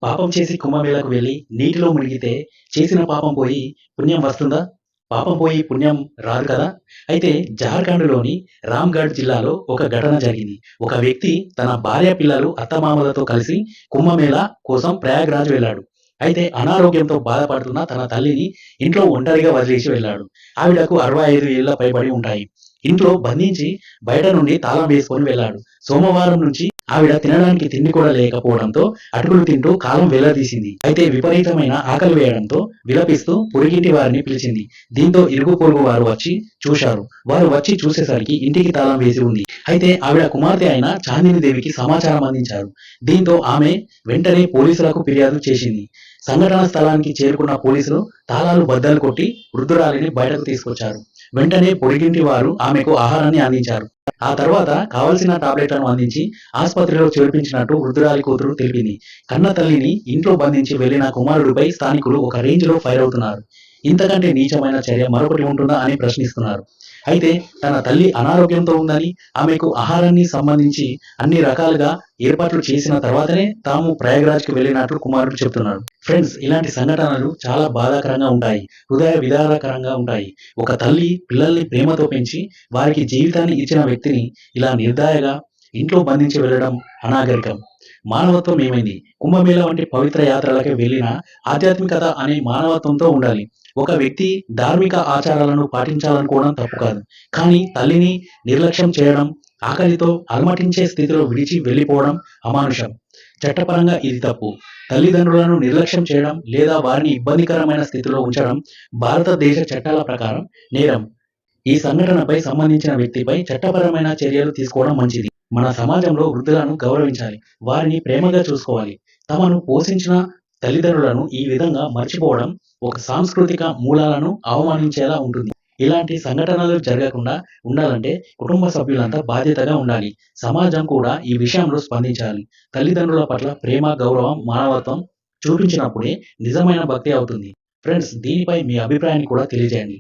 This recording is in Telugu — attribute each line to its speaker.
Speaker 1: పాపం చేసి కుంభమేళకు వెళ్లి నీటిలో మునిగితే చేసిన పాపం పోయి పుణ్యం వస్తుందా? పాపం పోయి పుణ్యం రాదు కదా! అయితే జార్ఖండ్‌లోని రామ్‌గఢ్ జిల్లాలో ఒక ఘటన జరిగింది. ఒక వ్యక్తి తన భార్య, పిల్లలు, అత్తమామలతో కలిసి కుంభమేళా కోసం ప్రయాగ్‌రాజ్ వెళ్ళాడు. అయితే అనారోగ్యంతో బాధపడుతున్న తన తల్లిని ఇంట్లో ఒంటరిగా వదిలేసి వెళ్ళాడు. ఆవిడకు 65 ఏళ్ల పైబడి ఉంటాయి. ఇంట్లో బంధించి బయట నుండి తాళం వేసుకొని వెళ్ళాడు. సోమవారం నుంచి ఆవిడ తినడానికి తిండి కూడా లేకపోవడంతో అటుకులు తింటూ కాలం వెళ్లదీసింది. అయితే విపరీతమైన ఆకలి వేయడంతో విలపిస్తూ పొరుగింటి వారిని పిలిచింది. దీంతో ఇరుగు పొరుగు వారు వచ్చి చూశారు. వారు వచ్చి చూసేసరికి ఇంటికి తాళం వేసి ఉంది. అయితే ఆవిడ కుమార్తె అయిన చాందిని దేవికి సమాచారం అందించారు. దీంతో ఆమె వెంటనే పోలీసులకు ఫిర్యాదు చేసింది. సంఘటన స్థలానికి చేరుకున్న పోలీసులు తాళాలు బద్దలు కొట్టి వృద్ధురాలిని బయటకు తీసుకొచ్చారు. వెంటనే పొరుగింటి వారు ఆమెకు ఆహారాన్ని అందించారు. ఆ తర్వాత కావలసిన టాబ్లెట్లను అందించి ఆసుపత్రిలో చేర్పించినట్టు వృద్ధురాలి కూతురు తెలిపింది. కన్న తల్లిని ఇంట్లో బంధించి వెళ్లిన కుమారుడిపై స్థానికులు ఒక రేంజ్‌లో ఫైర్ అవుతున్నారు. ఇంతకంటే నీచమైన చర్య మరొకటి ఉంటుందా అని ప్రశ్నిస్తున్నారు. అయితే తన తల్లి అనారోగ్యంతో ఉందని, ఆమెకు ఆహారాన్ని సంబంధించి అన్ని రకాలుగా ఏర్పాట్లు చేసిన తర్వాతనే తాము ప్రయాగ్‌రాజ్‌కి వెళ్ళినట్లు కుమారుడు చెప్తున్నాడు. ఫ్రెండ్స్, ఇలాంటి సంఘటనలు చాలా బాధాకరంగా ఉంటాయి. హృదయ విదారకరంగా ఉంటాయి. ఒక తల్లి పిల్లల్ని ప్రేమతో పెంచి వారికి జీవితాన్ని ఇచ్చిన వ్యక్తిని ఇలా నిర్దయగా ఇంట్లో బంధించి వెళ్ళడం అనాగరికం. మానవత్వం ఏమైంది? కుంభమేళా వంటి పవిత్ర యాత్రలకి వెళ్ళినా ఆధ్యాత్మికత అనే మానవత్వంతో ఉండాలి. ఒక వ్యక్తి ధార్మిక ఆచారాలను పాటించాలనుకోవడం తప్పు కాదు. కానీ తల్లిని నిర్లక్ష్యం చేయడం, ఆకలితో అలమటించే స్థితిలో విడిచి వెళ్ళిపోవడం అమానుషం. చట్టపరంగా ఇది తప్పు. తల్లిదండ్రులను నిర్లక్ష్యం చేయడం లేదా వారిని ఇబ్బందికరమైన స్థితిలో ఉంచడం భారతదేశ చట్టాల ప్రకారం నేరం. ఈ సంఘటనపై సంబంధించిన వ్యక్తిపై చట్టపరమైన చర్యలు తీసుకోవడం మంచిది. మన సమాజంలో వృద్ధులను గౌరవించాలి. వారిని ప్రేమగా చూసుకోవాలి. తమను పోషించిన తల్లిదండ్రులను ఈ విధంగా మర్చిపోవడం ఒక సాంస్కృతిక మూలాలను అవమానించేలా ఉంటుంది. ఇలాంటి సంఘటనలు జరగకుండా ఉండాలంటే కుటుంబ సభ్యులంతా బాధ్యతగా ఉండాలి. సమాజం కూడా ఈ విషయంలో స్పందించాలి. తల్లిదండ్రుల పట్ల ప్రేమ, గౌరవం, మానవత్వం చూపించినప్పుడే నిజమైన భక్తి అవుతుంది. ఫ్రెండ్స్, దీనిపై మీ అభిప్రాయాన్ని కూడా తెలియజేయండి.